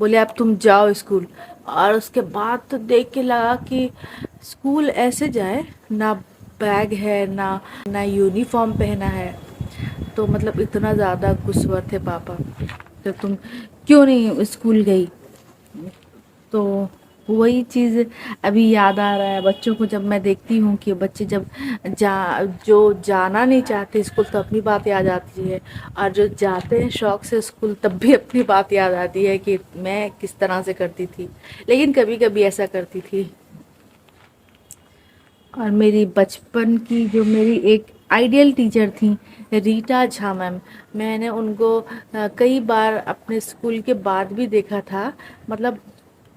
بولے اب تم جاؤ اسکول. اور اس کے بعد تو دیکھ کے لگا کہ اسکول ایسے جائے نہ بیگ ہے نہ یونیفارم پہنا ہے. تو مطلب اتنا زیادہ غصور تھے پاپا کہ تم کیوں نہیں اسکول گئی. تو وہی چیز ابھی یاد آ رہا ہے بچوں کو جب میں دیکھتی ہوں کہ بچے جب جو جانا نہیں چاہتے اسکول تو اپنی بات یاد آتی ہے، اور جو جاتے ہیں شوق سے اسکول تب بھی اپنی بات یاد آتی ہے کہ میں کس طرح سے کرتی تھی. لیکن کبھی کبھی ایسا کرتی تھی. اور میری بچپن کی جو میری ایک آئیڈیل ٹیچر تھیں ریٹا جھا میم، میں نے ان کو کئی بار اپنے اسکول کے بعد بھی دیکھا تھا، مطلب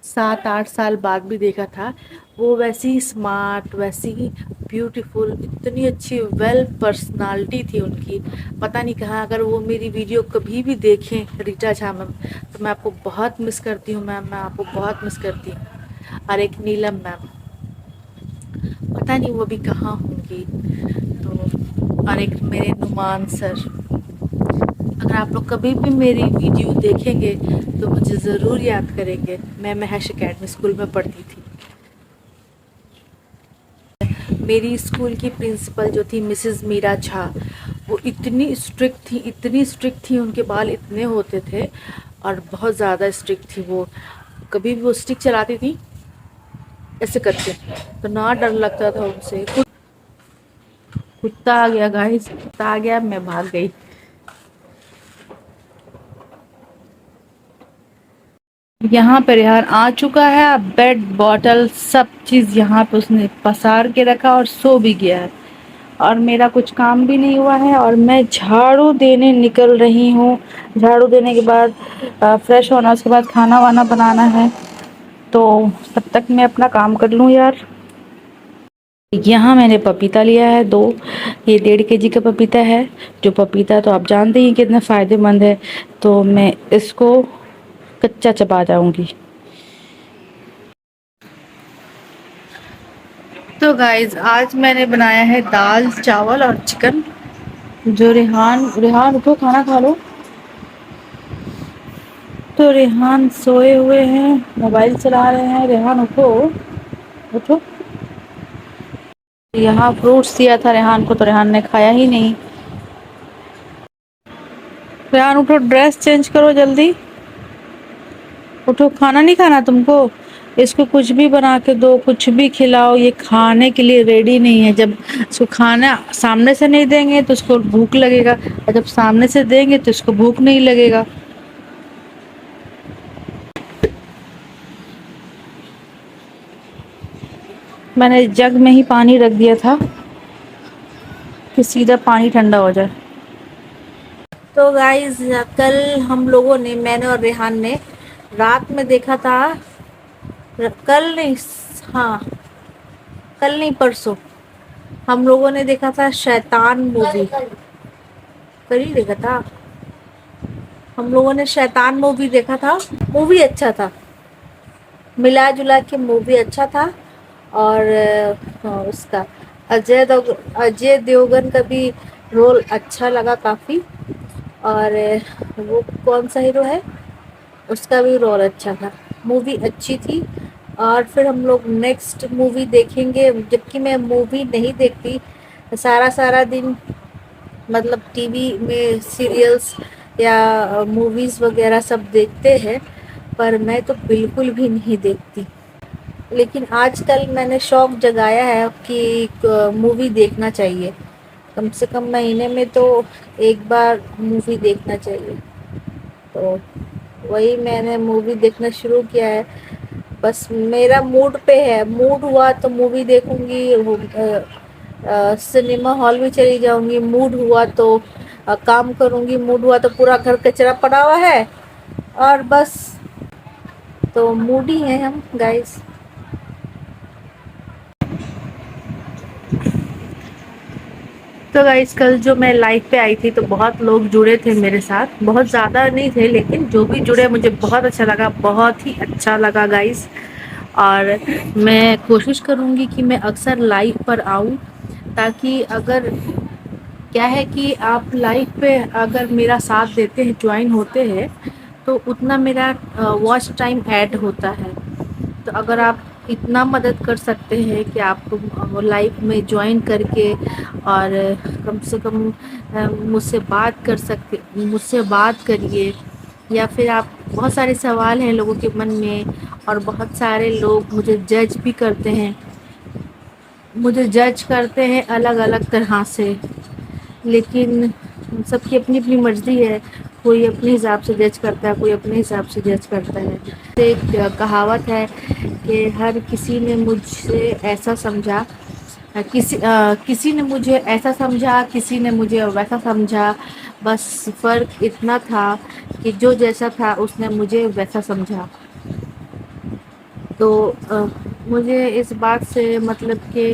7-8 سال بعد بھی دیکھا تھا. وہ ویسی اسمارٹ، ویسی بیوٹیفل، اتنی اچھی ویل پرسنالٹی تھی ان کی. پتہ نہیں کہاں، اگر وہ میری ویڈیو کبھی بھی دیکھیں ریٹا جھا میم تو میں آپ کو بہت مس کرتی ہوں میم، میں آپ کو بہت مس کرتی ہوں. اور ایک نیلم میم، پتہ نہیں وہ بھی کہاں ہوں گی. تو اور ایک میرے نعمان سر، اگر آپ لوگ کبھی بھی میری ویڈیو دیکھیں گے تو مجھے ضرور یاد کریں گے. میں مہیش اکیڈمی اسکول میں پڑھتی تھی. میری اسکول کی پرنسپل جو تھی مسز میرا جھا، وہ اتنی اسٹرکٹ تھی. ان کے بال اتنے ہوتے تھے اور بہت زیادہ اسٹرکٹ تھی. وہ کبھی بھی وہ اسٹک چلاتی تھی ایسے کرتے تو نہ ڈر لگتا تھا ان سے. کتا آ گیا گائز، کتا آ گیا، میں بھاگ گئی. یہاں پہ ریحان آ چکا ہے. بیڈ بوٹل سب چیز یہاں پہ اس نے پسار کے رکھا اور سو بھی گیا ہے. اور میرا کچھ کام بھی نہیں ہوا ہے اور میں جھاڑو دینے نکل رہی ہوں. جھاڑو دینے کے بعد فریش ہونا، اس کے بعد کھانا وانا بنانا ہے. تو تب تک میں اپنا کام کر لوں یار. یہاں میں نے پپیتا لیا ہے 2، یہ 1.5 kg کا پپیتا ہے. جو پپیتا تو آپ جانتے ہی کتنا فائدے مند ہے، تو میں اس کو کچا چبا جاؤں گی. تو گائز آج میں نے بنایا ہے دال چاول اور چکن. جو ریحان اٹھو کھانا کھا لو. تو ریحان سوئے ہوئے ہیں، موبائل چلا رہے ہیں. ریحان اٹھو اٹھو. یہاں فروٹس دیا تھا ریحان کو تو ریحان نے کھایا ہی نہیں. ریحان اٹھو، ڈریس چینج کرو جلدی. اٹھو، کھانا نہیں کھانا تم کو. اس کو کچھ بھی بنا کے دو، کچھ بھی کھلاؤ، یہ کھانے کے لیے ریڈی نہیں ہے. جب اس کو کھانا سامنے سے نہیں دیں گے تو اس کو بھوک لگے گا، اور جب سامنے سے دیں گے تو اس کو بھوک نہیں لگے گا. میں نے جگ میں ہی پانی رکھ دیا تھا کہ سیدھا پانی ٹھنڈا ہو جائے. تو گائز کل ہم لوگوں نے، میں نے اور ریحان نے رات میں دیکھا تھا. کل نہیں، ہاں کل نہیں پرسوں ہم لوگوں نے دیکھا تھا شیطان مووی. کل ہی دیکھا تھا ہم لوگوں نے شیطان مووی دیکھا تھا. مووی اچھا تھا، ملا جلا کے مووی اچھا تھا. اور اس کا اجے دیوگن کا بھی رول اچھا لگا کافی. اور وہ کون سا ہیرو ہے، اس کا بھی رول اچھا تھا. مووی اچھی تھی. اور پھر ہم لوگ نیکسٹ مووی دیکھیں گے. جبکہ میں مووی نہیں دیکھتی سارا دن، مطلب ٹی وی میں سیریلس یا موویز وغیرہ سب دیکھتے ہیں، پر میں تو بالکل بھی نہیں دیکھتی. لیکن آج کل میں نے شوق جگایا ہے کہ مووی دیکھنا چاہیے. کم سے کم مہینے میں تو ایک بار مووی دیکھنا چاہیے. تو وہی میں نے مووی دیکھنا شروع کیا ہے. بس میرا موڈ پہ ہے، موڈ ہوا تو مووی دیکھوں گی. سنیما ہال بھی چلی جاؤں گی. موڈ ہوا تو کام کروں گی. موڈ ہوا تو پورا گھر کچرا پڑا ہوا ہے اور بس. تو موڈی ہیں ہم گائز. تو گائز کل جو میں لائف پہ آئی تھی تو بہت لوگ جڑے تھے میرے ساتھ. بہت زیادہ نہیں تھے لیکن جو بھی جڑے مجھے بہت اچھا لگا، بہت ہی اچھا لگا گائز. اور میں کوشش کروں گی کہ میں اکثر لائف پر آؤں، تاکہ اگر کیا ہے کہ آپ لائف پہ اگر میرا ساتھ دیتے ہیں، جوائن ہوتے ہیں تو اتنا میرا واچ ٹائم ایڈ ہوتا ہے. تو اگر آپ اتنا مدد کر سکتے ہیں کہ آپ لائف میں جوائن کر کے اور کم سے کم مجھ سے بات کریے. یا پھر آپ بہت سارے سوال ہیں لوگوں کے من میں اور بہت سارے لوگ مجھے جج بھی کرتے ہیں. مجھے جج کرتے ہیں الگ الگ طرح سے، لیکن سب کی اپنی اپنی مرضی ہے. کوئی اپنے حساب سے جج کرتا ہے، کوئی اپنے حساب سے جج کرتا ہے. ایک کہاوت ہے کہ ہر کسی نے مجھ سے ایسا سمجھا، کسی نے مجھے ایسا سمجھا، کسی نے مجھے ویسا سمجھا، بس فرق اتنا تھا کہ جو جیسا تھا اس نے مجھے ویسا سمجھا. تو مجھے اس بات سے مطلب کہ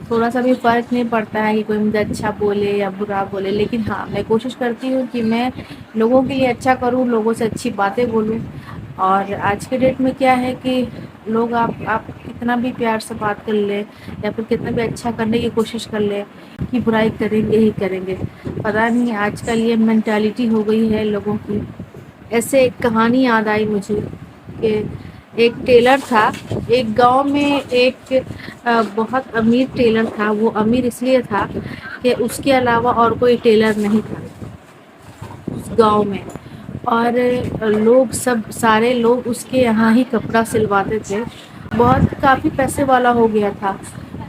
تھوڑا سا بھی فرق نہیں پڑتا ہے کہ کوئی مجھے اچھا بولے یا برا بولے. لیکن ہاں، میں کوشش کرتی ہوں کہ میں لوگوں کے لیے اچھا کروں، لوگوں سے اچھی باتیں بولوں. اور آج کے ڈیٹ میں کیا ہے کہ لوگ آپ کتنا بھی پیار سے بات کر لیں یا پھر کتنا بھی اچھا کرنے کی کوشش کر لیں کہ برائی کریں گے ہی کریں گے. پتہ نہیں آج کل یہ مینٹالٹی ہو گئی ہے لوگوں کی. ایسے ایک کہانی یاد آئی مجھے کہ ایک ٹیلر تھا ایک گاؤں میں. ایک بہت امیر ٹیلر تھا. وہ امیر اس لیے تھا کہ اس کے علاوہ اور کوئی ٹیلر نہیں تھا اس گاؤں میں. اور سارے لوگ اس کے یہاں ہی کپڑا سلواتے تھے. بہت کافی پیسے والا ہو گیا تھا.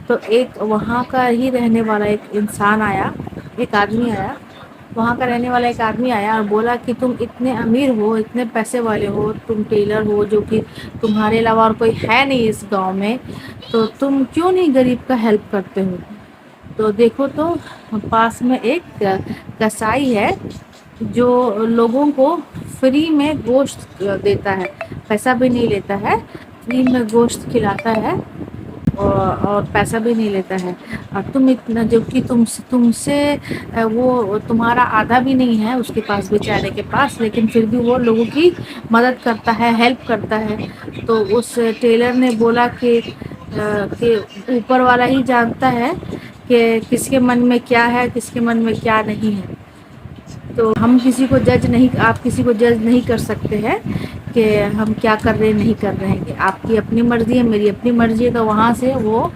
تو ایک وہاں کا ہی رہنے والا ایک آدمی آیا. وہاں کا رہنے والا ایک آدمی آیا اور بولا کہ تم اتنے امیر ہو، اتنے پیسے والے ہو، تم ٹیلر ہو جو کہ تمہارے علاوہ اور کوئی ہے نہیں اس گاؤں میں، تو تم کیوں نہیں غریب کا ہیلپ کرتے ہو؟ تو دیکھو تو پاس میں ایک کسائی ہے جو لوگوں کو فری میں گوشت دیتا ہے، پیسہ بھی نہیں لیتا ہے، فری میں گوشت کھلاتا ہے اور پیسہ بھی نہیں لیتا ہے. اور تم اتنا جو کہ تم سے وہ تمہارا آدھا بھی نہیں ہے اس کے پاس بیچارے کے پاس، لیکن پھر بھی وہ لوگوں کی مدد کرتا ہے، ہیلپ کرتا ہے. تو اس ٹیلر نے بولا کہ اوپر والا ہی جانتا ہے کہ کس کے من میں کیا ہے، کس کے من میں کیا نہیں ہے. تو آپ کسی کو جج نہیں کر سکتے ہیں کہ ہم کیا کر رہے ہیں نہیں کر رہے ہیں. آپ کی اپنی مرضی ہے، میری اپنی مرضی ہے. تو وہاں سے وہ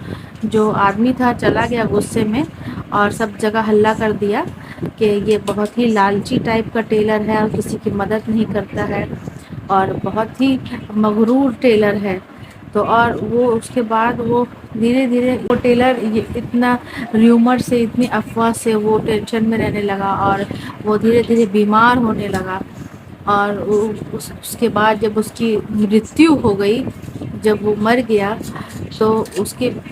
جو آدمی تھا چلا گیا غصے میں اور سب جگہ ہلہ کر دیا کہ یہ بہت ہی لالچی ٹائپ کا ٹیلر ہے اور کسی کی مدد نہیں کرتا ہے اور بہت ہی مغرور ٹیلر ہے. تو اور وہ اس کے بعد وہ دھیرے دھیرے وہ ٹیلر اتنا ریومر سے، اتنی افواہ سے وہ ٹینشن میں رہنے لگا اور وہ دھیرے دھیرے بیمار ہونے لگا. اور اس کے بعد جب اس کی مرتیو ہو گئی، جب وہ مر گیا تو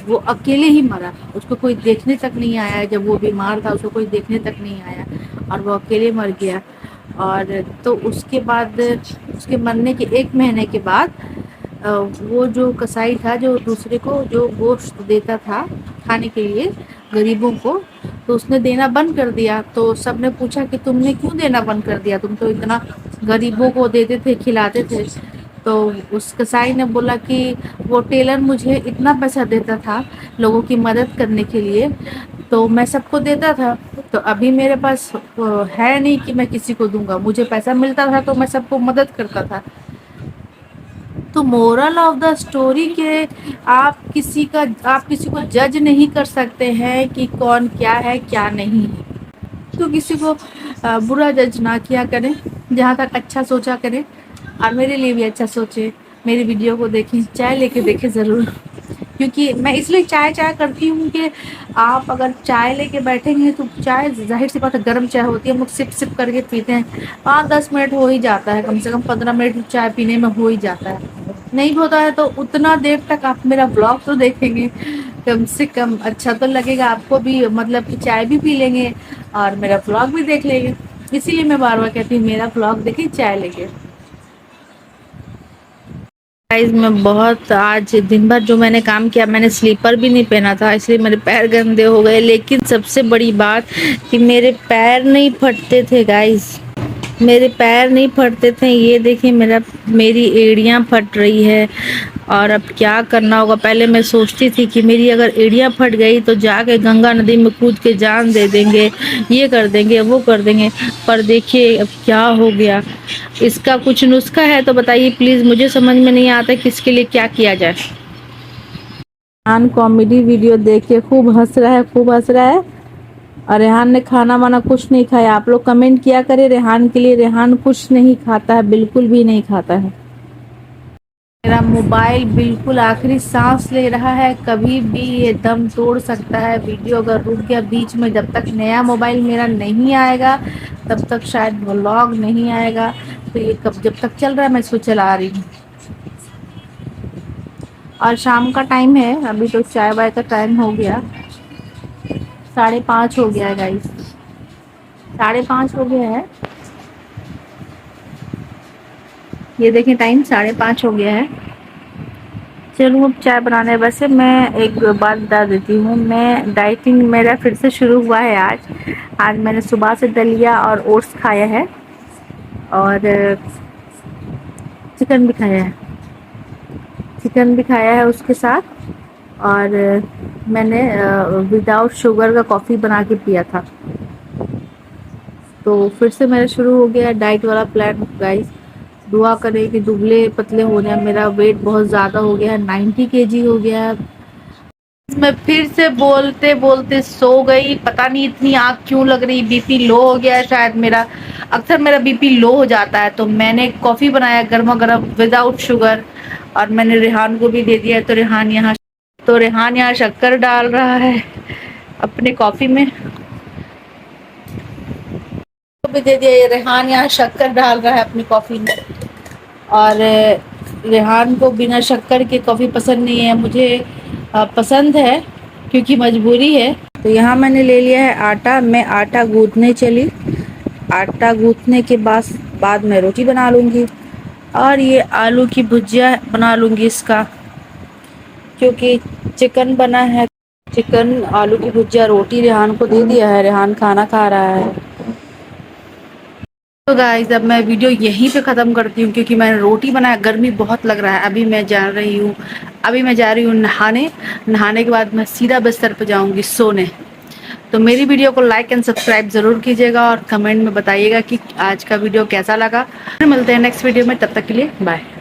وہ اکیلے ہی مرا. اس کو کوئی دیکھنے تک نہیں آیا. جب وہ بیمار تھا اس کو کوئی دیکھنے تک نہیں آیا اور وہ اکیلے مر گیا. اور تو اس کے بعد اس کے مرنے کے 1 مہینے کے بعد وہ جو کسائی تھا جو دوسرے کو جو گوشت دیتا تھا کھانے کے لیے غریبوں کو، تو اس نے دینا بند کر دیا. تو سب نے پوچھا کہ تم نے کیوں دینا بند کر دیا؟ تم تو اتنا غریبوں کو دیتے تھے، کھلاتے تھے. تو اس کسائی نے بولا کہ وہ ٹیلر مجھے اتنا پیسہ دیتا تھا لوگوں کی مدد کرنے کے لیے، تو میں سب کو دیتا تھا. تو ابھی میرے پاس ہے نہیں کہ میں کسی کو دوں گا. مجھے پیسہ ملتا تھا تو میں سب کو مدد کرتا تھا. تو مورل آف دا اسٹوری کہ آپ کسی کو جج نہیں کر سکتے ہیں کہ کون کیا ہے کیا نہیں ہے. تو کسی کو برا جج نہ کیا کریں، جہاں تک اچھا سوچا کریں. اور میرے لیے بھی اچھا سوچے، میری ویڈیو کو دیکھیں، چائے لے کے دیکھیں ضرور. کیونکہ میں اس لیے چائے کرتی ہوں کہ آپ اگر چائے لے کے بیٹھیں گے تو چائے ظاہر سی بات ہے گرم چائے ہوتی ہے، ہم لوگ سپ کر کے پیتے ہیں. 5-10 منٹ ہو ہی جاتا ہے، کم سے کم 15 منٹ چائے پینے میں ہو ہی جاتا ہے. نہیں ہوتا ہے تو اتنا دیر تک آپ میرا بلاگ تو دیکھیں گے کم سے کم. اچھا تو لگے گا آپ کو بھی، مطلب کہ چائے بھی پی لیں گے اور میرا بلاگ بھی دیکھ لیں گے. اسی لیے میں بار بار کہتی ہوں میرا بلاگ دیکھیں چائے لے کے. گائز میں بہت آج دن بھر جو میں نے کام کیا، میں نے سلیپر بھی نہیں پہنا تھا اس لیے میرے پیر گندے ہو گئے. لیکن سب سے بڑی بات کہ میرے پیر نہیں پھٹتے تھے گائز، میرے پیر نہیں پھٹتے تھے. یہ دیکھیں میری ایڑیاں پھٹ رہی ہے اور اب کیا کرنا ہوگا. پہلے میں سوچتی تھی کہ میری اگر ایڑیاں پھٹ گئی تو جا کے گنگا ندی میں کود کے جان دے دیں گے, یہ کر دیں گے, وہ کر دیں گے, پر دیکھیے اب کیا ہو گیا. اس کا کچھ نسخہ ہے تو بتائیے پلیز, مجھے سمجھ میں نہیں آتا کس کے لیے کیا کیا جائے. ریحان کامیڈی ویڈیو دیکھ کے خوب ہنس رہا ہے, خوب ہنس رہا ہے. اور ریحان نے کھانا وانا کچھ نہیں کھایا. آپ لوگ کمنٹ کیا کرے ریحان کے لیے. ریحان کچھ نہیں کھاتا ہے, بالکل بھی نہیں کھاتا ہے. میرا موبائل بالکل آخری سانس لے رہا ہے, کبھی بھی یہ دم توڑ سکتا ہے. ویڈیو اگر رک گیا بیچ میں, جب تک نیا موبائل میرا نہیں آئے گا تب تک شاید ولاگ نہیں آئے گا. تو یہ کب جب تک چل رہا ہے میں اس کو چلا رہی ہوں. اور شام کا ٹائم ہے, ابھی تو چائے وائے کا ٹائم ہو گیا. 5:30 ہو گیا ہے گائز, 5:30 ہو گیا ہے. یہ دیکھیں ٹائم 5:30 ہو گیا ہے. چلو اب چائے بنانے. ویسے میں ایک بات بتا دیتی ہوں, میں ڈائٹنگ میرا پھر سے شروع ہوا ہے آج. آج میں نے صبح سے دلیا اور اوٹس کھایا ہے, اور چکن بھی کھایا ہے. چکن بھی کھایا ہے اس کے ساتھ. اور میں نے وداؤٹ شوگر کا کافی بنا کے پیا تھا. تو پھر سے میرا شروع ہو گیا ڈائٹ والا پلان. گائز دعا کریں کہ دبلے پتلے ہو جائیں. میرا ویٹ بہت زیادہ ہو گیا ہے, 90 kg ہو گیا ہے. میں پھر سے بولتے بولتے سو گئی. پتا نہیں اتنی آنکھ کیوں لگ رہی, بی پی لو ہو گیا ہے شاید میرا. اکثر میرا بی پی لو ہو جاتا ہے. تو میں نے کافی بنایا گرما گرم وداؤٹ شوگر, اور میں نے ریحان کو بھی دے دیا. تو ریحان یہاں شکر ڈال رہا ہے اپنے کافی میں. بھی دے دیا. یہ ریحان یہاں شکر ڈال رہا ہے اپنی کافی میں. اور ریحان کو بنا شکر کے کافی پسند نہیں ہے. مجھے پسند ہے کیونکہ مجبوری ہے. تو یہاں میں نے لے لیا ہے آٹا. میں آٹا گوندنے چلی. آٹا گوندنے کے بعد میں روٹی بنا لوں گی. اور یہ آلو کی بھجیا بنا لوں گی اس کا, کیونکہ چکن بنا ہے. چکن آلو کی بھجیا روٹی ریحان کو دے دیا ہے. ریحان کھانا کھا رہا ہے. تو گائز اب میں ویڈیو یہیں پہ ختم کرتی ہوں, کیونکہ میں نے روٹی بنایا. گرمی بہت لگ رہا ہے. ابھی میں جا رہی ہوں نہانے. نہانے کے بعد میں سیدھا بستر پہ جاؤں گی سونے. تو میری ویڈیو کو لائک اینڈ سبسکرائب ضرور کیجیے گا, اور کمنٹ میں بتائیے گا کہ آج کا ویڈیو کیسا لگا. پھر ملتے ہیں نیکسٹ ویڈیو میں, تب تک کے لیے بائے.